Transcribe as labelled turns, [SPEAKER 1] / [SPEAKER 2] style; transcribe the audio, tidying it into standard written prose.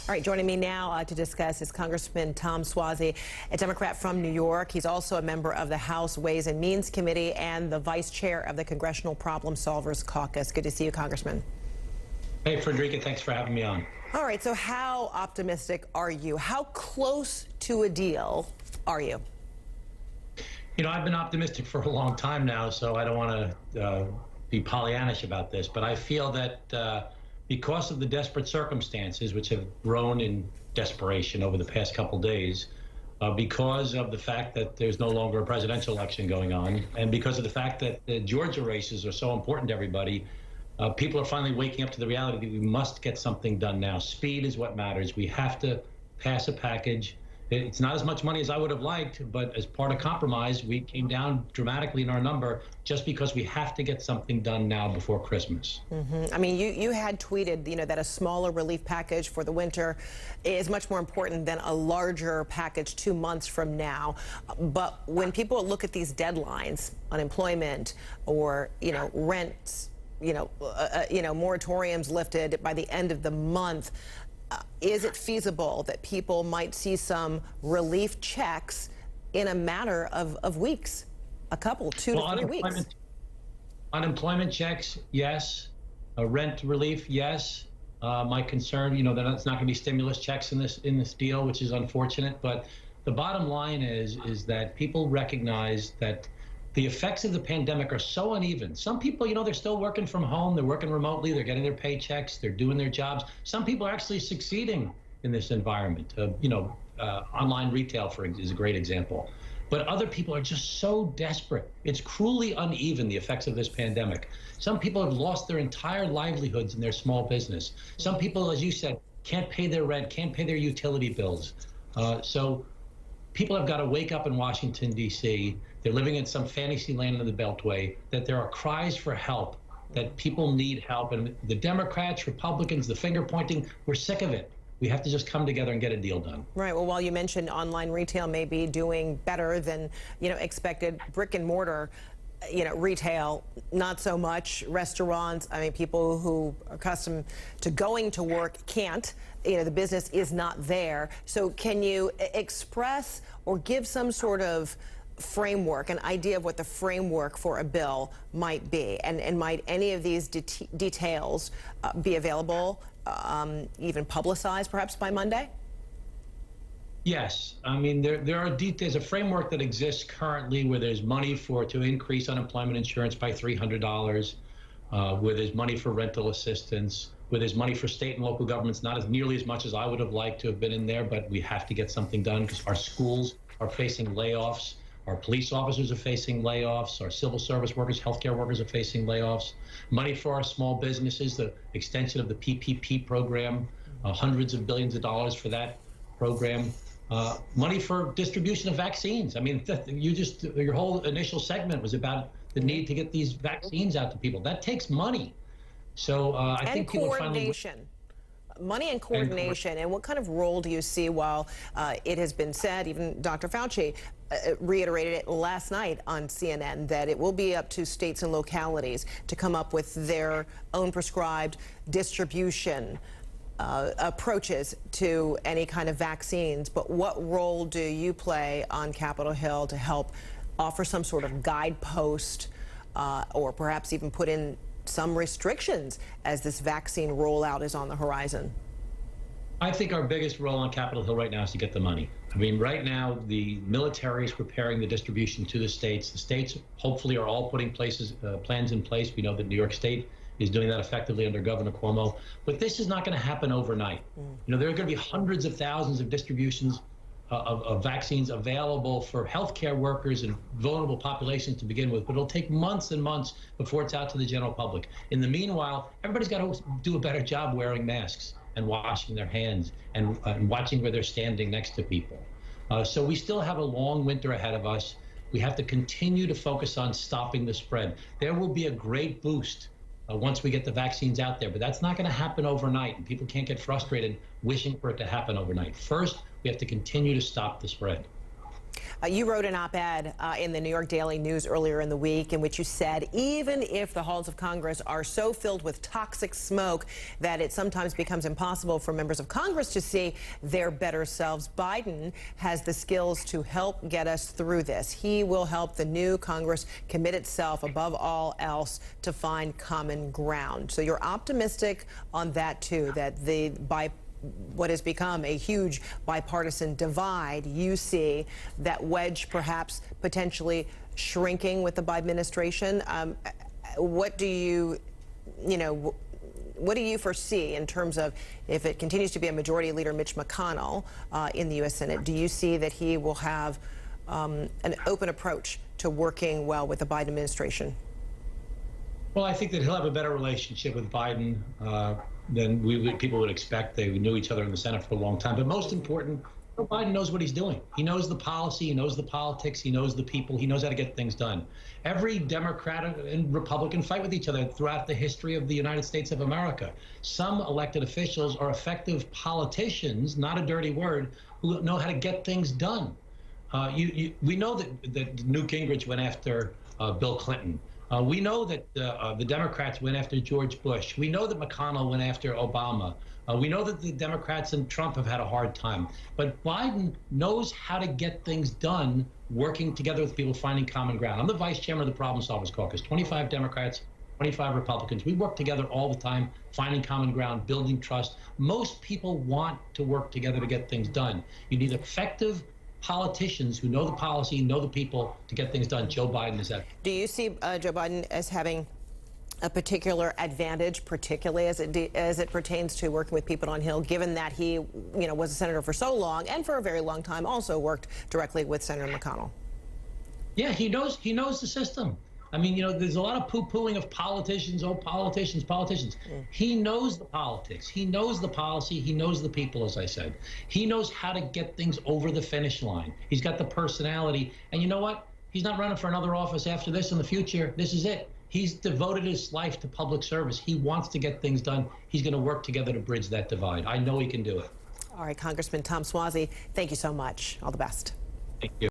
[SPEAKER 1] All right, joining me now to discuss is Congressman Tom Suozzi, a Democrat from New York. He's also a member of the House Ways and Means Committee and the vice chair of the Congressional Problem Solvers Caucus. Good to see you, Congressman.
[SPEAKER 2] Hey, Frederica, thanks for having me on.
[SPEAKER 1] All right, so how optimistic are you? How close to a deal are you?
[SPEAKER 2] You know, I've been optimistic for a long time now, so I don't want to be Pollyannish about this, but I feel that because of the desperate circumstances, which have grown in desperation over the past couple days, because of the fact that there's no longer a presidential election going on, and because of the fact that the Georgia races are so important to everybody, people are finally waking up to the reality that we must get something done now. Speed is what matters. We have to pass a package. It's not as much money as I would have liked, but as part of compromise, we came down dramatically in our number just because we have to get something done now before Christmas.
[SPEAKER 1] I mean, you had tweeted, that a smaller relief package for the winter is much more important than a larger package 2 months from now. But when people look at these deadlines, unemployment or, rents, moratoriums lifted by the end of the month, is it feasible that people might see some relief checks in a matter of weeks, a couple, 2 to 3 weeks?
[SPEAKER 2] Unemployment checks, yes. Rent relief, yes. My concern, that it's not going to be stimulus checks in this deal, which is unfortunate. But the bottom line is that people recognize that the effects of the pandemic are so uneven. Some people, they're still working from home, they're working remotely, they're getting their paychecks, they're doing their jobs. Some people are actually succeeding in this environment. Online retail is a great example. But other people are just so desperate. It's cruelly uneven, the effects of this pandemic. Some people have lost their entire livelihoods in their small business. Some people, as you said, can't pay their rent, can't pay their utility bills. So people have got to wake up in Washington, D.C. They're living in some fantasy land in the Beltway, that there are cries for help, that people need help. And the Democrats, Republicans, the finger pointing, we're sick of it. We have to just come together and get a deal done. Right.
[SPEAKER 1] Well, while you mentioned online retail may be doing better than, expected, brick and mortar, retail, not so much. Restaurants, I mean, people who are accustomed to going to work can't. The business is not there. So can you express or give some sort of framework, an idea of what the framework for a bill might be? And might any of these details be available, even publicized perhaps by Monday?
[SPEAKER 2] Yes. I mean, there's a framework that exists currently where there's money to increase unemployment insurance by $300, where there's money for rental assistance, where there's money for state and local governments, not as nearly as much as I would have liked to have been in there, but we have to get something done because our schools are facing layoffs. Our police officers are facing layoffs. Our civil service workers, healthcare workers are facing layoffs. Money for our small businesses, the extension of the PPP program, hundreds of billions of dollars for that program. Money for distribution of vaccines. I mean, your whole initial segment was about the need to get these vaccines out to people. That takes money. So I think people finally...
[SPEAKER 1] Money and coordination. And what kind of role do you see while it has been said, even Dr. Fauci reiterated it last night on CNN, that it will be up to states and localities to come up with their own prescribed distribution approaches to any kind of vaccines. But what role do you play on Capitol Hill to help offer some sort of guidepost or perhaps even put in some restrictions as this vaccine rollout is on the horizon?
[SPEAKER 2] I think our biggest role on Capitol Hill right now is to get the money. I mean, right now, the military is preparing the distribution to the states. The states hopefully are all putting plans in place. We know that New York State is doing that effectively under Governor Cuomo. But this is not going to happen overnight. There are going to be hundreds of thousands of distributions of vaccines available for healthcare workers and vulnerable populations to begin with, but it'll take months and months before it's out to the general public. In the meanwhile, everybody's got to do a better job wearing masks and washing their hands and watching where they're standing next to people. So we still have a long winter ahead of us. We have to continue to focus on stopping the spread. There will be a great boost once we get the vaccines out there, but that's not going to happen overnight, and people can't get frustrated wishing for it to happen overnight. First, we have to continue to stop the spread.
[SPEAKER 1] You wrote an op-ed in the New York Daily News earlier in the week in which you said even if the halls of Congress are so filled with toxic smoke that it sometimes becomes impossible for members of Congress to see their better selves, Biden has the skills to help get us through this. He will help the new Congress commit itself above all else to find common ground. So you're optimistic on that too, that by what has become a huge bipartisan divide, you see that wedge perhaps potentially shrinking with the Biden administration. What do you foresee in terms of if it continues to be a majority leader, Mitch McConnell, in the U.S. Senate? Do you see that he will have an open approach to working well with the Biden administration?
[SPEAKER 2] Well, I think that he'll have a better relationship with Biden than people would expect. They knew each other in the Senate for a long time. But most important, Joe Biden knows what he's doing. He knows the policy, he knows the politics, he knows the people, he knows how to get things done. Every Democrat and Republican fight with each other throughout the history of the United States of America. Some elected officials are effective politicians, not a dirty word, who know how to get things done. We know that Newt Gingrich went after Bill Clinton. We know that the Democrats went after George Bush. We know that McConnell went after Obama. We know that the Democrats and Trump have had a hard time. But Biden knows how to get things done, working together with people, finding common ground. I'm the vice chairman of the Problem Solvers Caucus, 25 Democrats, 25 Republicans. We work together all the time, finding common ground, building trust. Most people want to work together to get things done. You need effective politicians who know the policy, know the people to get things done. Joe Biden is that.
[SPEAKER 1] Do you see Joe Biden as having a particular advantage, particularly as it pertains to working with people on Hill, given that he, was a senator for so long and for a very long time also worked directly with Senator McConnell?
[SPEAKER 2] Yeah, he knows the system. I mean, there's a lot of poo-pooing of politicians, politicians. He knows the politics. He knows the policy. He knows the people, as I said. He knows how to get things over the finish line. He's got the personality. And you know what? He's not running for another office after this in the future. This is it. He's devoted his life to public service. He wants to get things done. He's going to work together to bridge that divide. I know he can do it.
[SPEAKER 1] All right, Congressman Tom Suozzi, thank you so much. All the best.
[SPEAKER 2] Thank you.